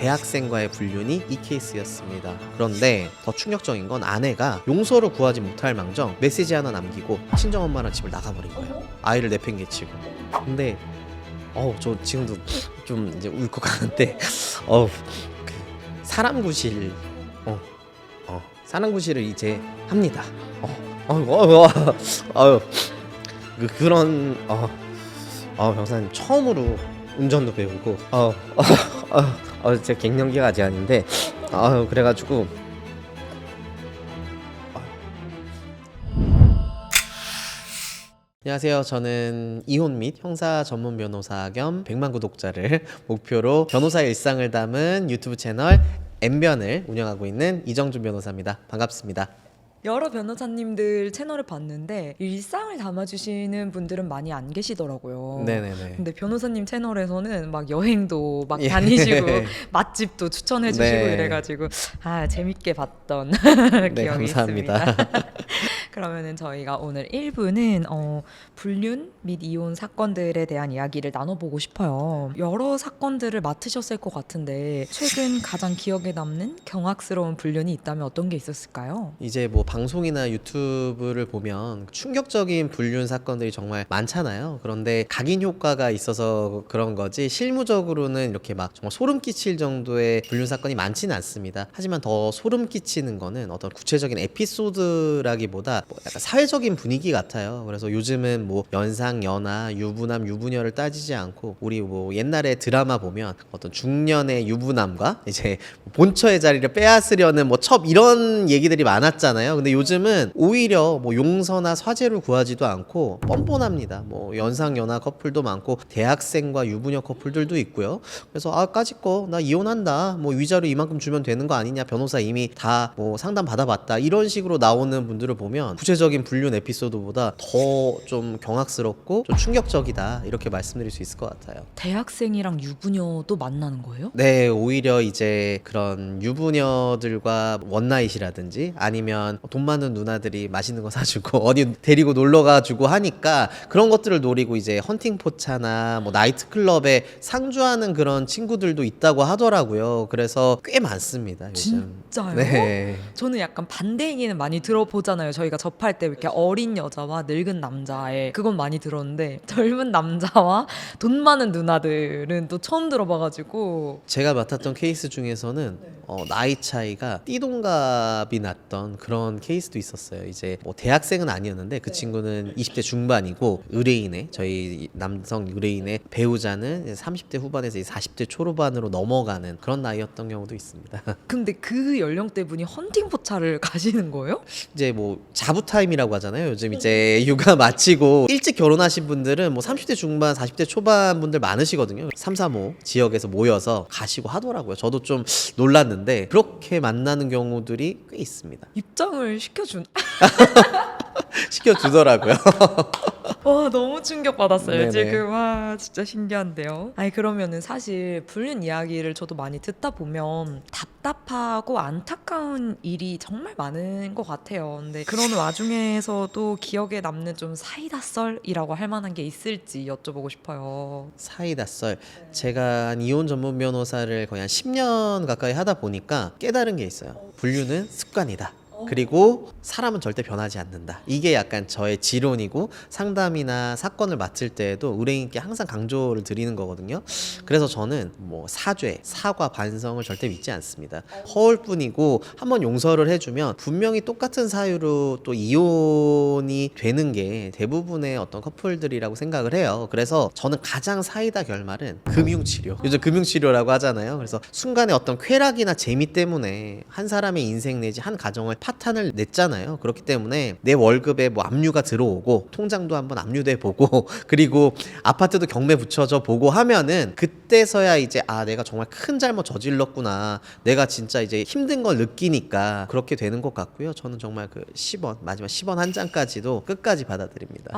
대학생과의 불륜이 이 케이스였습니다. 그런데 더 충격적인 건 아내가 용서를 구하지 못할 망정 메시지 하나 남기고 친정엄마랑 집을 나가버린 거예요. 아이를 내팽개치고. 근데 저 지금도 좀 이제 울컥하는데 그 사람 구실 사람 구실을 이제 합니다. 그런 병사님 처음으로 운전도 배우고 제가 갱년기가 아직 아닌데 그래가지고 안녕하세요. 저는 이혼 및 형사 전문 변호사 겸 100만 구독자를 목표로 변호사의 일상을 담은 유튜브 채널 N변을 운영하고 있는 이정준 변호사입니다. 반갑습니다. 여러 변호사님들 채널을 봤는데 일상을 담아주시는 분들은 많이 안 계시더라고요. 네네네. 근데 변호사님 채널에서는 막 여행도 막 다니시고 맛집도 추천해주시고 네. 이래가지고 재밌게 봤던 네, 기억이 감사합니다. 있습니다. 그러면은 저희가 오늘 1부는 불륜 및 이혼 사건들에 대한 이야기를 나눠보고 싶어요. 여러 사건들을 맡으셨을 것 같은데 최근 가장 기억에 남는 경악스러운 불륜이 있다면 어떤 게 있었을까요? 이제 뭐 방송이나 유튜브를 보면 충격적인 불륜 사건들이 정말 많잖아요. 그런데 각인 효과가 있어서 그런 거지 실무적으로는 이렇게 막 정말 소름 끼칠 정도의 불륜 사건이 많지는 않습니다. 하지만 더 소름 끼치는 거는 어떤 구체적인 에피소드라기보다 뭐 약간 사회적인 분위기 같아요. 그래서 요즘은 뭐 연상, 연하, 유부남, 유부녀를 따지지 않고 우리 뭐 옛날에 드라마 보면 어떤 중년의 유부남과 이제 본처의 자리를 빼앗으려는 뭐 첩 이런 얘기들이 많았잖아요. 근데 요즘은 오히려 뭐 용서나 사죄를 구하지도 않고 뻔뻔합니다. 뭐 연상, 연하 커플도 많고 대학생과 유부녀 커플들도 있고요. 그래서 까짓 거 나 이혼한다. 뭐 위자료 이만큼 주면 되는 거 아니냐. 변호사 이미 다 뭐 상담 받아봤다. 이런 식으로 나오는 분들을 보면 구체적인 불륜 에피소드보다 더 좀 경악스럽고 좀 충격적이다 이렇게 말씀드릴 수 있을 것 같아요. 대학생이랑 유부녀도 만나는 거예요? 네, 오히려 이제 그런 유부녀들과 원나잇이라든지 아니면 돈 많은 누나들이 맛있는 거 사주고 어디 데리고 놀러 가지고 하니까 그런 것들을 노리고 이제 헌팅 포차나 뭐 나이트클럽에 상주하는 그런 친구들도 있다고 하더라고요. 그래서 꽤 많습니다, 요즘. 진짜요? 네. 저는 약간 반대 얘기는 많이 들어보잖아요. 저희가 접할 때 이렇게 어린 여자와 늙은 남자의 그건 많이 들었는데 젊은 남자와 돈 많은 누나들은 또 처음 들어봐가지고 제가 맡았던 케이스 중에서는 나이 차이가 띠동갑이 났던 그런 케이스도 있었어요. 이제 뭐 대학생은 아니었는데 그 친구는 20대 중반이고 의뢰인의 저희 남성 의뢰인의 배우자는 이제 30대 후반에서 40대 초반으로 넘어가는 그런 나이였던 경우도 있습니다. 근데 그 연령대 분이 헌팅 포차를 가시는 거예요? 이제 뭐 자부 타임이라고 하잖아요. 요즘 이제 육아 마치고 일찍 결혼하신 분들은 뭐 30대 중반, 40대 초반 분들 많으시거든요. 3, 3호 지역에서 모여서 가시고 하더라고요. 저도 좀 놀랐는데 그렇게 만나는 경우들이 꽤 있습니다. 입장을 시켜준. 시켜주더라고요. 와 너무 충격받았어요. 네네. 지금 와 진짜 신기한데요. 아니 그러면은 사실 불륜 이야기를 저도 많이 듣다 보면 답답하고 안타까운 일이 정말 많은 것 같아요. 근데 그런 와중에서도 기억에 남는 좀 사이다 썰이라고 할 만한 게 있을지 여쭤보고 싶어요. 사이다 썰. 제가 한 이혼 전문 변호사를 거의 한 10년 가까이 하다 보니까 깨달은 게 있어요. 불륜은 습관이다. 그리고 사람은 절대 변하지 않는다. 이게 약간 저의 지론이고 상담이나 사건을 맡을 때에도 의뢰인께 항상 강조를 드리는 거거든요. 그래서 저는 뭐 사죄, 사과, 반성을 절대 믿지 않습니다. 허울뿐이고 한번 용서를 해주면 분명히 똑같은 사유로 또 이혼이 되는 게 대부분의 어떤 커플들이라고 생각을 해요. 그래서 저는 가장 사이다 결말은 금융치료. 요즘 금융치료라고 하잖아요. 그래서 순간에 어떤 쾌락이나 재미 때문에 한 사람의 인생 내지 한 가정을 파탄을 냈잖아요. 그렇기 때문에 내 월급에 뭐 압류가 들어오고 통장도 한번 압류돼 보고 그리고 아파트도 경매 붙여져 보고 하면은 그때서야 이제 내가 정말 큰 잘못 저질렀구나. 내가 진짜 이제 힘든 걸 느끼니까 그렇게 되는 것 같고요. 저는 정말 그 10원 마지막 10원 한 장까지도 끝까지 받아들입니다.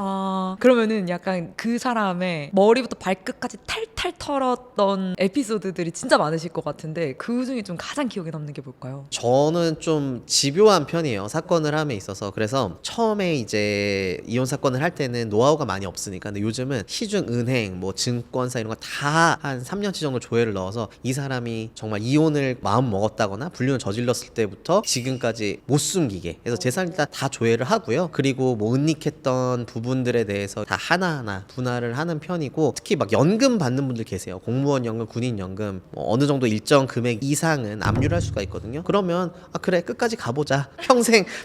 그러면은 약간 그 사람의 머리부터 발끝까지 탈탈 털었던 에피소드들이 진짜 많으실 것 같은데 그 중에 좀 가장 기억에 남는 게 뭘까요? 저는 좀 집요한 위험한 편이에요. 사건을 함에 있어서. 그래서 처음에 이제 이혼 사건을 할 때는 노하우가 많이 없으니까. 근데 요즘은 시중 은행, 뭐 증권사 이런 거 다 한 3년치 정도 조회를 넣어서 이 사람이 정말 이혼을 마음 먹었다거나 불륜을 저질렀을 때부터 지금까지 못 숨기게 해서 재산 일단 다 조회를 하고요. 그리고 뭐 은닉했던 부분들에 대해서 다 하나하나 분할을 하는 편이고, 특히 막 연금 받는 분들 계세요. 공무원 연금, 군인 연금, 뭐 어느 정도 일정 금액 이상은 압류를 할 수가 있거든요. 그러면 아 그래 끝까지 가보자.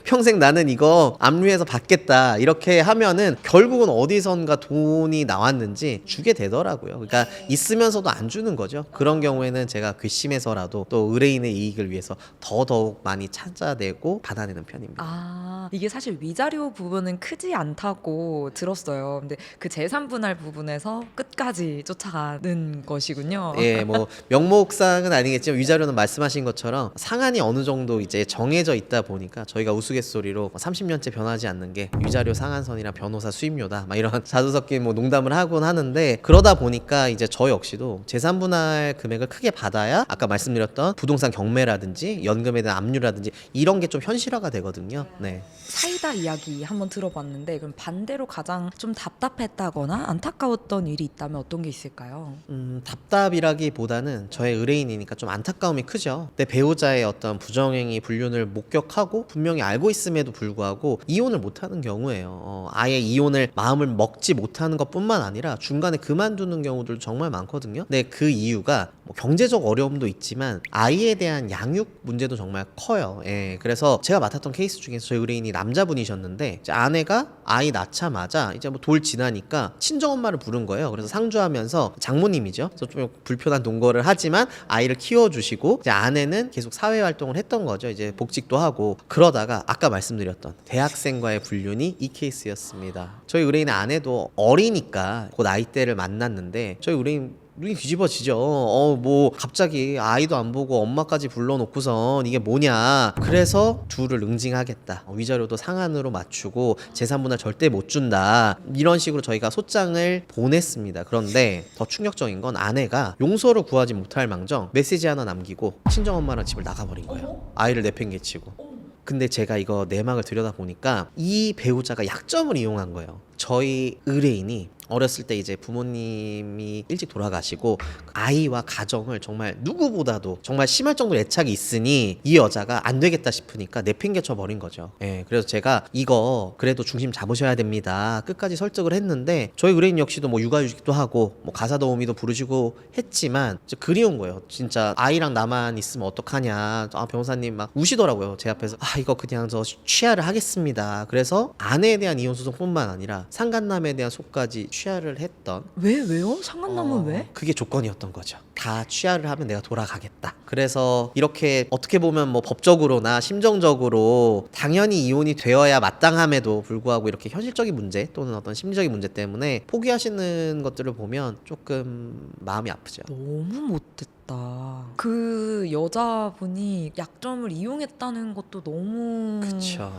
평생 나는 이거 압류해서 받겠다. 이렇게 하면은 결국은 어디선가 돈이 나왔는지 주게 되더라고요. 그러니까 있으면서도 안 주는 거죠. 그런 경우에는 제가 괘씸해서라도 또 의뢰인의 이익을 위해서 더더욱 많이 찾아내고 받아내는 편입니다. 아, 이게 사실 위자료 부분은 크지 않다고 들었어요. 근데 그 재산 분할 부분에서 끝까지 쫓아가는 것이군요. 예, 뭐 명목상은 아니겠지만 위자료는 말씀하신 것처럼 상한이 어느 정도 이제 정해져 있다 보니까 저희가 우스갯소리로 30년째 변하지 않는 게 위자료 상한선이랑 변호사 수임료다 막 이런 자주 섞인 뭐 농담을 하곤 하는데, 그러다 보니까 이제 저 역시도 재산 분할 금액을 크게 받아야 아까 말씀드렸던 부동산 경매라든지 연금에 대한 압류라든지 이런 게 좀 현실화가 되거든요. 네. 사이다 이야기 한번 들어봤는데, 그럼 반대로 가장 좀 답답했다거나 안타까웠던 일이 있다면 어떤 게 있을까요? 답답이라기보다는 저의 의뢰인이니까 좀 안타까움이 크죠. 내 배우자의 어떤 부정행위, 불륜을 목격하고 분명히 알고 있음에도 불구하고 이혼을 못하는 경우예요. 아예 이혼을 마음을 먹지 못하는 것뿐만 아니라 중간에 그만두는 경우들도 정말 많거든요. 근데 그 이유가 뭐 경제적 어려움도 있지만 아이에 대한 양육 문제도 정말 커요. 예, 그래서 제가 맡았던 케이스 중에서 저희 의뢰인이 남자분이셨는데 이제 아내가 아이 낳자마자 이제 뭐 돌 지나니까 친정엄마를 부른 거예요. 그래서 상주하면서 장모님이죠. 그래서 좀 불편한 동거를 하지만 아이를 키워주시고 이제 아내는 계속 사회활동을 했던 거죠. 이제 복직도 하고. 그러다가 아까 말씀드렸던 대학생과의 불륜이 이 케이스였습니다. 저희 의뢰인의 아내도 어리니까 그 나이대를 만났는데 저희 의뢰인 눈이 뒤집어지죠. 뭐 갑자기 아이도 안 보고 엄마까지 불러놓고선 이게 뭐냐. 그래서 둘을 응징하겠다. 위자료도 상한으로 맞추고 재산분할 절대 못 준다. 이런 식으로 저희가 소장을 보냈습니다. 그런데 더 충격적인 건 아내가 용서를 구하지 못할 망정 메시지 하나 남기고 친정엄마랑 집을 나가버린 거예요. 아이를 내팽개치고. 근데 제가 이거 내막을 들여다보니까 이 배우자가 약점을 이용한 거예요. 저희 의뢰인이 어렸을 때 이제 부모님이 일찍 돌아가시고 아이와 가정을 정말 누구보다도 정말 심할 정도로 애착이 있으니 이 여자가 안 되겠다 싶으니까 내팽개쳐 버린 거죠. 예, 그래서 제가 이거 그래도 중심 잡으셔야 됩니다. 끝까지 설득을 했는데 저희 의뢰인 역시도 뭐 육아휴직도 하고 뭐 가사 도우미도 부르시고 했지만 진짜 그리운 거예요. 진짜 아이랑 나만 있으면 어떡하냐. 아, 변호사님 막 우시더라고요. 제 앞에서. 아, 이거 그냥 저 취하를 하겠습니다. 그래서 아내에 대한 이혼 소송뿐만 아니라 상간남에 대한 속까지 취하를 했던. 왜요? 상간남은 왜? 그게 조건이었던 거죠. 다 취하를 하면 내가 돌아가겠다. 그래서 이렇게 어떻게 보면 뭐 법적으로나 심정적으로 당연히 이혼이 되어야 마땅함에도 불구하고 이렇게 현실적인 문제 또는 어떤 심리적인 문제 때문에 포기하시는 것들을 보면 조금 마음이 아프죠. 너무 못됐다. 그 여자분이 약점을 이용했다는 것도 너무 그쵸.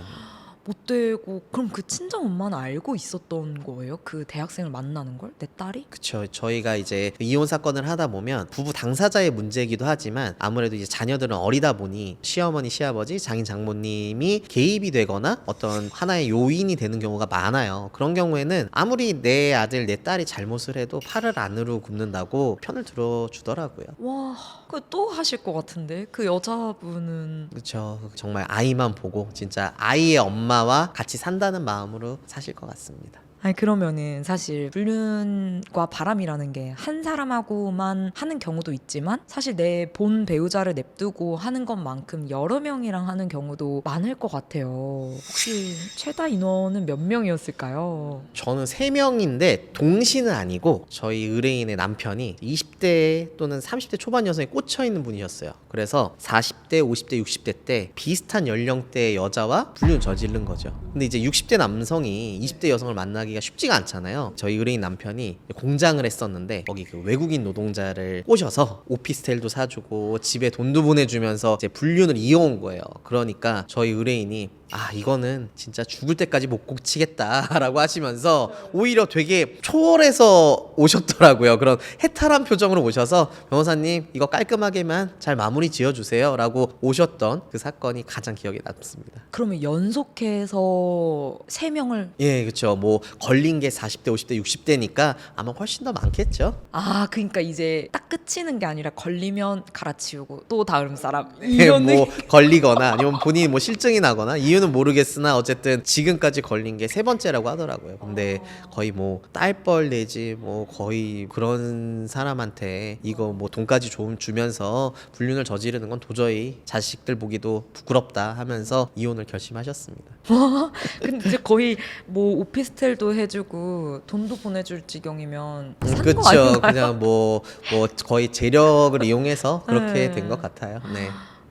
못되고, 그럼 그 친정 엄마는 알고 있었던 거예요? 그 대학생을 만나는 걸? 내 딸이? 그쵸. 저희가 이제 이혼 사건을 하다 보면 부부 당사자의 문제이기도 하지만 아무래도 이제 자녀들은 어리다 보니 시어머니, 시아버지, 장인, 장모님이 개입이 되거나 어떤 하나의 요인이 되는 경우가 많아요. 그런 경우에는 아무리 내 아들, 내 딸이 잘못을 해도 팔을 안으로 굽는다고 편을 들어주더라고요. 와, 그 또 하실 것 같은데 그 여자분은. 그렇죠. 정말 아이만 보고 진짜 아이의 엄마와 같이 산다는 마음으로 사실 것 같습니다. 아니, 그러면은 사실 불륜과 바람이라는 게 한 사람하고만 하는 경우도 있지만 사실 내 본 배우자를 냅두고 하는 것만큼 여러 명이랑 하는 경우도 많을 것 같아요. 혹시 최다 인원은 몇 명이었을까요? 저는 3명인데 동시는 아니고 저희 의뢰인의 남편이 20대 또는 30대 초반 여성에 꽂혀 있는 분이셨어요. 그래서 40대, 50대, 60대 때 비슷한 연령대의 여자와 불륜 저지른 거죠. 근데 이제 60대 남성이 20대 여성을 만나기가 쉽지가 않잖아요. 저희 의뢰인 남편이 공장을 했었는데 거기 그 외국인 노동자를 꼬셔서 오피스텔도 사주고 집에 돈도 보내주면서 이제 불륜을 이어온 거예요. 그러니까 저희 의뢰인이 아 이거는 진짜 죽을 때까지 못 고치겠다라고 하시면서 오히려 되게 초월해서 오셨더라고요. 그런 해탈한 표정으로 오셔서 변호사님 이거 깔끔하게만 잘 마무리 지어주세요 라고 오셨던 그 사건이 가장 기억에 남습니다. 그러면 연속해서 3명을 예, 그렇죠. 뭐 걸린 게 40대, 50대, 60대니까 아마 훨씬 더 많겠죠. 그러니까 이제 딱 끝이는 게 아니라 걸리면 갈아치우고 또 다음 사람 뭐 이런 느낌. 걸리거나 아니면 본인이 뭐 실증이 나거나 이유는 모르겠으나 어쨌든 지금까지 걸린 게 3번째라고 하더라고요. 근데 거의 뭐 딸뻘 내지 뭐 거의 그런 사람한테 이거 뭐 돈까지 좀 주면서 불륜을 저지르는 건 도저히 자식들 보기도 부끄럽다 하면서 이혼을 결심하셨습니다. 근데 이제 거의 뭐 오피스텔도 해주고 돈도 보내줄 지경이면 산 거 그렇죠. 아닌가요? 그냥 뭐 거의 재력을 이용해서 그렇게 네. 된 것 같아요. 네.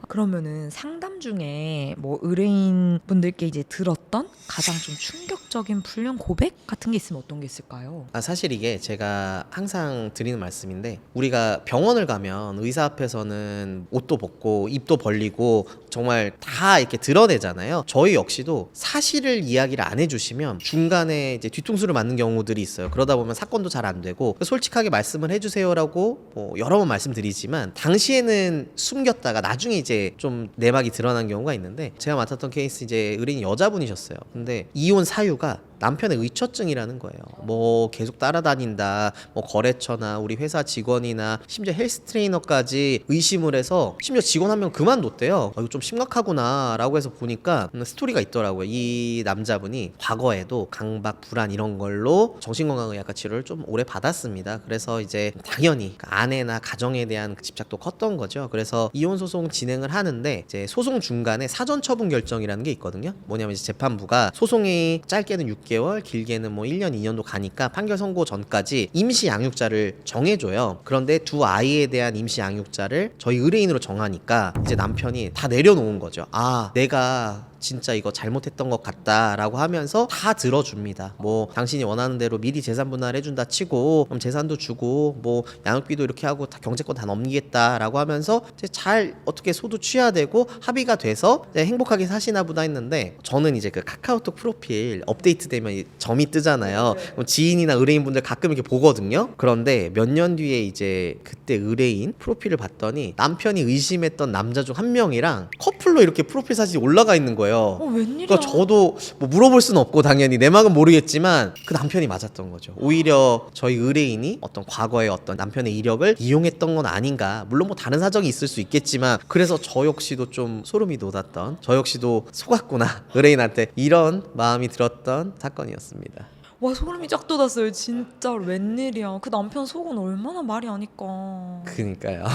그러면은 상담 중에 뭐 의뢰인 분들께 이제 들었던 가장 좀 충격적인 불륜 고백 같은 게 있으면 어떤 게 있을까요? 사실 이게 제가 항상 드리는 말씀인데 우리가 병원을 가면 의사 앞에서는 옷도 벗고 입도 벌리고 정말 다 이렇게 드러내잖아요. 저희 역시도 사실을 이야기를 안 해주시면 중간에 이제 뒤통수를 맞는 경우들이 있어요. 그러다 보면 사건도 잘 안 되고 솔직하게 말씀을 해주세요라고 뭐 여러 번 말씀드리지만 당시에는 숨겼다가 나중에 이제 좀 내막이 드러난 경우가 있는데 제가 맡았던 케이스 이제 의뢰인 여자분이셨어요. 근데 이혼 사유가 남편의 의처증이라는 거예요. 뭐 계속 따라다닌다, 뭐 거래처나 우리 회사 직원이나 심지어 헬스 트레이너까지 의심을 해서 심지어 직원 한 명 그만뒀대요. 이거 좀 심각하구나라고 해서 보니까 스토리가 있더라고요. 이 남자분이 과거에도 강박, 불안 이런 걸로 정신건강의학과 치료를 좀 오래 받았습니다. 그래서 이제 당연히 아내나 가정에 대한 그 집착도 컸던 거죠. 그래서 이혼 소송 진행을 하는데 이제 소송 중간에 사전 처분 결정이라는 게 있거든요. 뭐냐면 이제 재판부가 소송이 짧게는 6개월, 길게는 뭐 1년, 2년도 가니까 판결 선고 전까지 임시 양육자를 정해줘요. 그런데 두 아이에 대한 임시 양육자를 저희 의뢰인으로 정하니까 이제 남편이 다 내려놓은 거죠. 내가 진짜 이거 잘못했던 것 같다라고 하면서 다 들어줍니다. 뭐 당신이 원하는 대로 미리 재산 분할해준다 치고 그럼 재산도 주고 뭐 양육비도 이렇게 하고 다 경제권 다 넘기겠다라고 하면서 이제 잘 어떻게 소도 취해야 되고 합의가 돼서 이제 행복하게 사시나 보다 했는데 저는 이제 그 카카오톡 프로필 업데이트되면 이 점이 뜨잖아요. 그럼 지인이나 의뢰인분들 가끔 이렇게 보거든요. 그런데 몇 년 뒤에 이제 그때 의뢰인 프로필을 봤더니 남편이 의심했던 남자 중 한 명이랑 커플로 이렇게 프로필 사진이 올라가 있는 거예요. 웬일이야? 그러니까 저도 뭐 물어볼 수는 없고 당연히 내막은 모르겠지만 그 남편이 맞았던 거죠. 오히려 저희 의뢰인이 어떤 과거의 어떤 남편의 이력을 이용했던 건 아닌가. 물론 뭐 다른 사정이 있을 수 있겠지만 그래서 저 역시도 좀 소름이 돋았던 저 역시도 속았구나 의뢰인한테 이런 마음이 들었던 사건이었습니다. 와 소름이 쫙 돋았어요. 진짜 웬일이야. 그 남편 속은 얼마나 말이 아니까. 그니까요.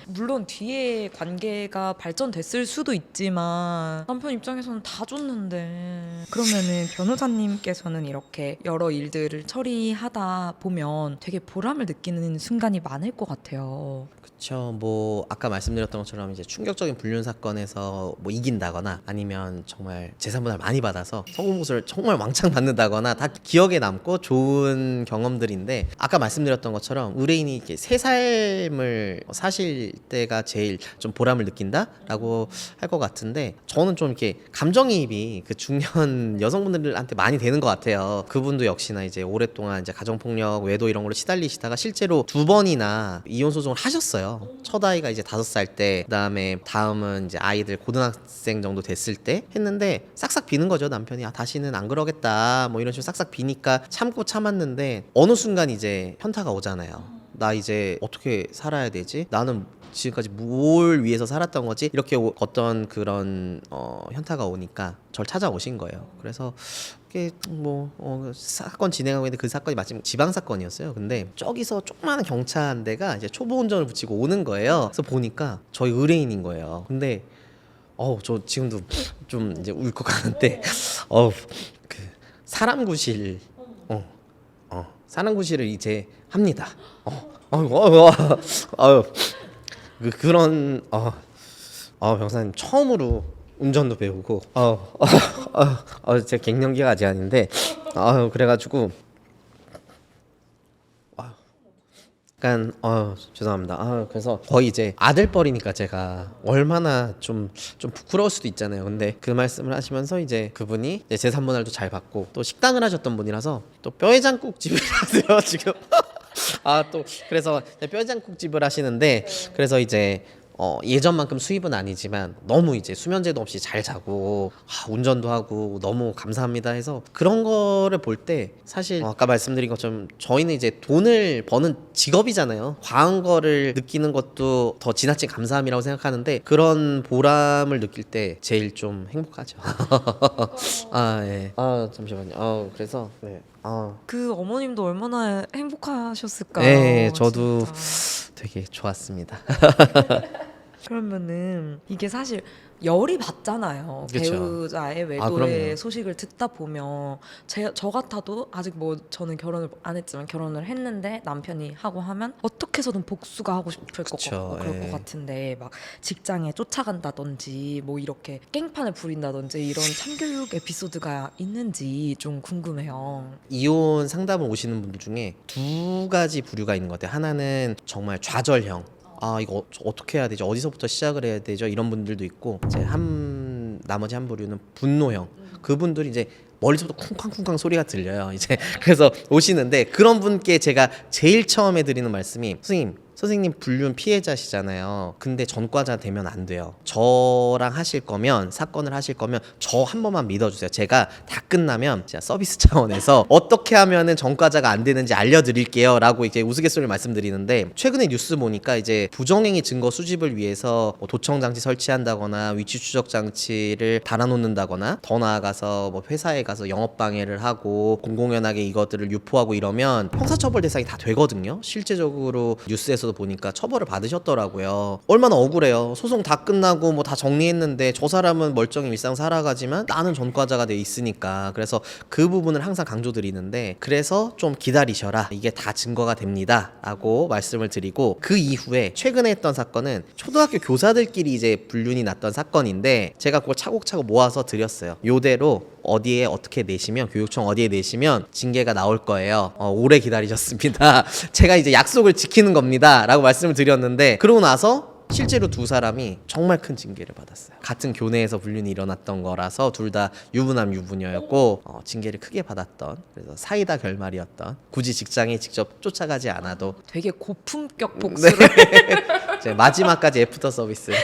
물론 뒤에 관계가 발전됐을 수도 있지만 남편 입장에서는 다 줬는데 그러면은 변호사님께서는 이렇게 여러 일들을 처리하다 보면 되게 보람을 느끼는 순간이 많을 것 같아요. 그렇죠. 뭐 아까 말씀드렸던 것처럼 이제 충격적인 불륜 사건에서 뭐 이긴다거나 아니면 정말 재산분할 많이 받아서 성공보수를 정말 왕창 받는다거나 다 기억에 남고 좋은 경험들인데 아까 말씀드렸던 것처럼 의뢰인이 이렇게 새 삶을 사실 때가 제일 좀 보람을 느낀다라고 할 것 같은데 저는 좀 이렇게 감정이입이 그 중년 여성분들한테 많이 되는 것 같아요. 그분도 역시나 이제 오랫동안 이제 가정폭력, 외도 이런 걸로 시달리시다가 실제로 2번이나 이혼 소송을 하셨어요. 첫 아이가 이제 5살 때, 그다음에 다음은 이제 아이들 고등학생 정도 됐을 때 했는데 싹싹 비는 거죠. 남편이 다시는 안 그러겠다 뭐 이런 식으로 싹싹 비니까 참고 참았는데 어느 순간 이제 현타가 오잖아요. 나 이제 어떻게 살아야 되지? 나는 지금까지 뭘 위해서 살았던 거지? 이렇게 어떤 그런 현타가 오니까 절 찾아오신 거예요. 그래서 이게 뭐 사건 진행하고 있는데 그 사건이 마침 지방 사건이었어요. 근데 저기서 조그마한 경차 한 대가 이제 초보 운전을 붙이고 오는 거예요. 그래서 보니까 저희 의뢰인인 거예요. 근데 저 지금도 좀 이제 울컥하는데 그 사람 구실 사람 구실을 이제 합니다. 그런 병사님 처음으로 운전도 배우고 제 갱년기가 아직 아닌데 그래가지고 약간 죄송합니다. 그래서 거의 이제 아들뻘이니까 제가 얼마나 좀 부끄러울 수도 있잖아요. 근데 그 말씀을 하시면서 이제 그분이 이제 제 산모날도 잘 받고 또 식당을 하셨던 분이라서 또 뼈해장국집을 하세요 지금. 또 그래서 뼈해장국집을 하시는데 그래서 이제 예전만큼 수입은 아니지만 너무 이제 수면제도 없이 잘 자고 운전도 하고 너무 감사합니다 해서 그런 거를 볼 때 사실 아까 말씀드린 것처럼 저희는 이제 돈을 버는 직업이잖아요. 과한 거를 느끼는 것도 더 지나친 감사함이라고 생각하는데 그런 보람을 느낄 때 제일 좀 행복하죠. 예. 잠시만요. 그래서 네. 그 어머님도 얼마나 행복하셨을까요? 네, 저도 진짜. 되게 좋았습니다. 그러면은 이게 사실 열이 받잖아요. 그쵸. 배우자의 외도의 그럼요. 소식을 듣다 보면 저 같아도 아직 뭐 저는 결혼을 안 했지만 결혼을 했는데 남편이 하고 하면 어떻게 해서든 복수가 하고 싶을 것 그쵸, 같고 그럴 예. 것 같은데 막 직장에 쫓아간다든지 뭐 이렇게 깽판을 부린다든지 이런 참교육 에피소드가 있는지 좀 궁금해요. 이혼 상담을 오시는 분들 중에 두 가지 부류가 있는 것 같아요. 하나는 정말 좌절형. 이거 어떻게 해야 되죠? 어디서부터 시작을 해야 되죠? 이런 분들도 있고 이제 나머지 한 부류는 분노형. 그분들이 이제 멀리서부터 쿵쾅쿵쾅 소리가 들려요. 이제 그래서 오시는데 그런 분께 제가 제일 처음에 드리는 말씀이 선생님 불륜 피해자시잖아요. 근데 전과자 되면 안 돼요. 저랑 하실 거면 사건을 하실 거면 저 한 번만 믿어주세요. 제가 다 끝나면 제가 서비스 차원에서 어떻게 하면은 전과자가 안 되는지 알려드릴게요라고 이제 우스갯소리를 말씀드리는데 최근에 뉴스 보니까 이제 부정행위 증거 수집을 위해서 뭐 도청 장치 설치한다거나 위치 추적 장치를 달아놓는다거나 더 나아가서 뭐 회사에 가서 영업 방해를 하고 공공연하게 이것들을 유포하고 이러면 형사처벌 대상이 다 되거든요. 실제적으로 뉴스에서 보니까 처벌을 받으셨더라고요. 얼마나 억울해요. 소송 다 끝나고 뭐 다 정리했는데 저 사람은 멀쩡히 일상 살아가지만 나는 전과자가 돼 있으니까. 그래서 그 부분을 항상 강조드리는데 그래서 좀 기다리셔라. 이게 다 증거가 됩니다. 라고 말씀을 드리고 그 이후에 최근에 했던 사건은 초등학교 교사들끼리 이제 불륜이 났던 사건인데 제가 그걸 차곡차곡 모아서 드렸어요. 요대로 어디에 어떻게 내시면 교육청 어디에 내시면 징계가 나올 거예요. 오래 기다리셨습니다. 제가 이제 약속을 지키는 겁니다. 라고 말씀을 드렸는데 그러고 나서 실제로 두 사람이 정말 큰 징계를 받았어요. 같은 교내에서 불륜이 일어났던 거라서 둘 다 유부남 유부녀였고 징계를 크게 받았던 그래서 사이다 결말이었던 굳이 직장에 직접 쫓아가지 않아도 되게 고품격 복수를 이제 마지막까지 애프터 서비스를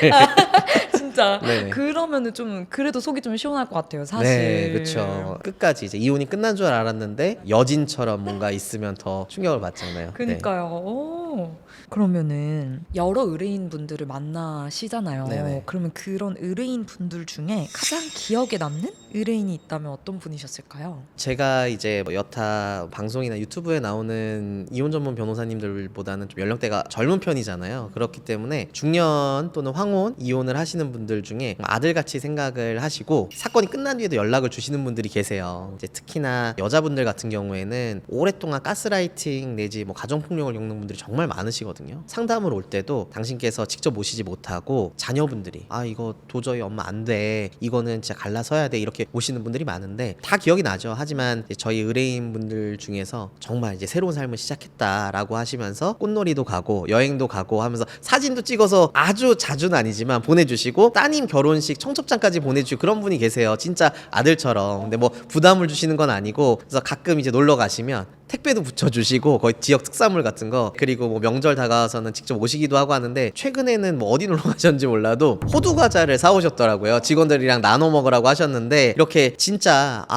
진짜 네네. 그러면은 좀 그래도 속이 좀 시원할 것 같아요. 사실. 네, 그렇죠. 끝까지 이제 이혼이 끝난 줄 알았는데 여진처럼 뭔가 있으면 더 충격을 받잖아요. 네. 그니까요. 오. 그러면은 여러 의뢰인 분들을 만나시잖아요. 네네. 그러면 그런 의뢰인 분들 중에 가장 기억에 남는 의뢰인이 있다면 어떤 분이셨을까요? 제가 이제 뭐 여타 방송이나 유튜브에 나오는 이혼 전문 변호사님들보다는 좀 연령대가 젊은 편이잖아요. 그렇기 때문에 중년 또는 황혼 이혼을 하시는 분들 중에 아들같이 생각을 하시고 사건이 끝난 뒤에도 연락을 주시는 분들이 계세요. 이제 특히나 여자분들 같은 경우에는 오랫동안 가스라이팅 내지 뭐 가정폭력을 겪는 분들이 정말 많으시거든요. 상담을 올 때도 당신께서 직접 오시지 못하고 자녀분들이 이거 도저히 엄마 안 돼. 이거는 진짜 갈라서야 돼. 이렇게 오시는 분들이 많은데 다 기억이 나죠. 하지만 이제 저희 의뢰인 분들 중에서 정말 이제 새로운 삶을 시작했다라고 하시면서 꽃놀이도 가고 여행도 가고 하면서 사진도 찍어서 아주 자주는 아니지만 보내주시고 따님 결혼식 청첩장까지 보내주시고 그런 분이 계세요. 진짜 아들처럼. 근데 뭐 부담을 주시는 건 아니고 그래서 가끔 이제 놀러 가시면 택배도 붙여주시고 거의 지역 특산물 같은 거 그리고 뭐 명절 다가와서는 직접 오시기도 하고 하는데 최근에는 뭐 어디 놀러 가셨는지 몰라도 호두 과자를 사오셨더라고요. 직원들이랑 나눠 먹으라고 하셨는데 이렇게 진짜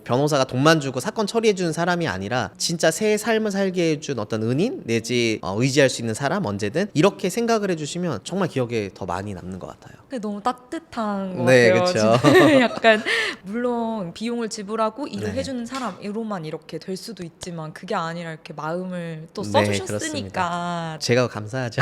변호사가 돈만 주고 사건 처리해주는 사람이 아니라 진짜 새 삶을 살게 해준 어떤 은인 내지 의지할 수 있는 사람 언제든 이렇게 생각을 해주시면 정말 기억에 더 많이 남는 것 같아요. 근데 너무 따뜻한 것 네, 같아요. 그쵸. 진짜 약간 물론 비용을 지불하고 일을 네. 해주는 사람으로만 이렇게 될 수도 있지만 그게 아니라 이렇게 마음을 또 네, 써주셨으니까 제가 감사하죠.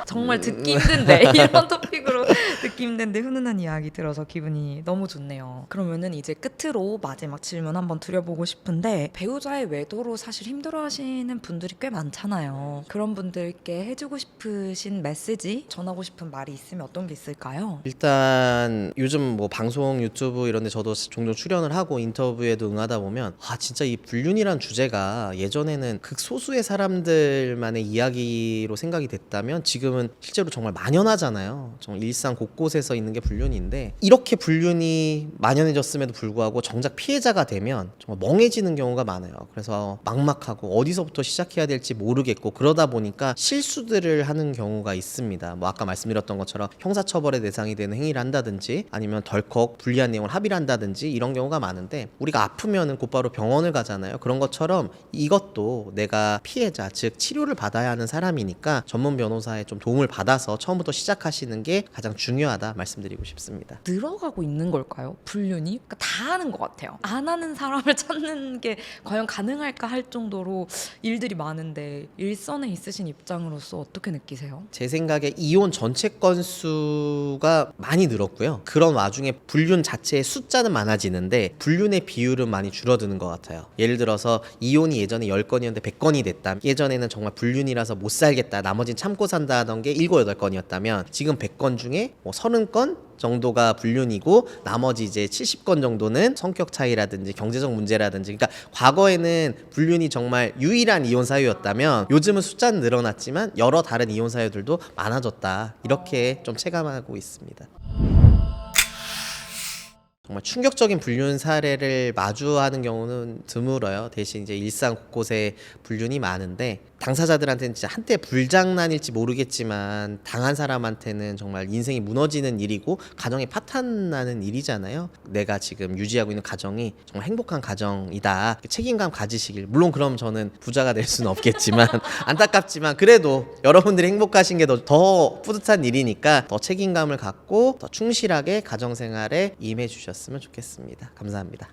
정말 듣기 힘든데 이런 토픽으로 듣기 힘든데 훈훈한 이야기 들어서 기분이 너무 좋네요. 그러면은 이제 끝으로 마지막 질문 한번 드려보고 싶은데, 배우자의 외도로 사실 힘들어하시는 분들이 꽤 많잖아요. 그런 분들께 해주고 싶으신 메시지, 전하고 싶은 말이 있으면 어떤 게 있을까요? 일단 요즘 뭐 방송 유튜브 이런 데 저도 종종 출연을 하고 인터뷰에도 응하다 보면 진짜 이 불륜이란 주제가 예전에는 극소수의 사람들만의 이야기로 생각이 됐다면 지금은 실제로 정말 만연하잖아요. 정말 일상 곳곳에서 있는 게 불륜인데, 이렇게 불륜이 만연해졌음에도 불구하고 정작 피해자가 되면 정말 멍해지는 경우가 많아요. 그래서 막막하고 어디서부터 시작해야 될지 모르겠고, 그러다 보니까 실수들을 하는 경우가 있습니다. 뭐 아까 말씀드렸던 것처럼 형사처벌의 대상이 되는 행위를 한다든지, 아니면 덜컥 불리한 내용을 합의를 한다든지, 이런 경우가 많은데, 우리가 아프면은 곧바로 병원을 가잖아요. 그런 것처럼 이것도 내가 피해자, 즉 치료를 받아야 하는 사람이니까 전문 변호사의 좀 도움을 받아서 처음부터 시작하시는 게 가장 중요하다 말씀드리고 싶습니다. 늘어가고 있는 걸까요? 불륜이? 그러니까 다 하는 것 같아요. 안 하는 사람을 찾는 게 과연 가능할까 할 정도로 일들이 많은데, 일선에 있으신 입장으로서 어떻게 느끼세요? 제 생각에 이혼 전체 건수가 많이 늘었고요. 그런 와중에 불륜 자체의 숫자는 많아지는데 불륜의 비율은 많이 줄어드는 것 같아요. 예를 들어서 이혼이 예전에 10건이었는데 100건이 됐다. 예전에는 정말 불륜이라서 못 살겠다, 나머진 참고 산다 하던 게 7, 8건이었다면 지금 100건 중에 뭐 30건 정도가 불륜이고, 나머지 이제 70건 정도는 성격 차이라든지 경제적 문제라든지, 그러니까 과거에는 불륜이 정말 유일한 이혼 사유였다면 요즘은 숫자는 늘어났지만 여러 다른 이혼 사유들도 많아졌다, 이렇게 좀 체감하고 있습니다. 정말 충격적인 불륜 사례를 마주하는 경우는 드물어요. 대신 이제 일상 곳곳에 불륜이 많은데, 당사자들한테는 진짜 한때 불장난일지 모르겠지만 당한 사람한테는 정말 인생이 무너지는 일이고 가정이 파탄나는 일이잖아요. 내가 지금 유지하고 있는 가정이 정말 행복한 가정이다, 책임감 가지시길. 물론 그럼 저는 부자가 될 수는 없겠지만 안타깝지만 그래도 여러분들이 행복하신 게 더 뿌듯한 일이니까 더 책임감을 갖고 더 충실하게 가정생활에 임해 주셨으면 좋겠습니다. 감사합니다.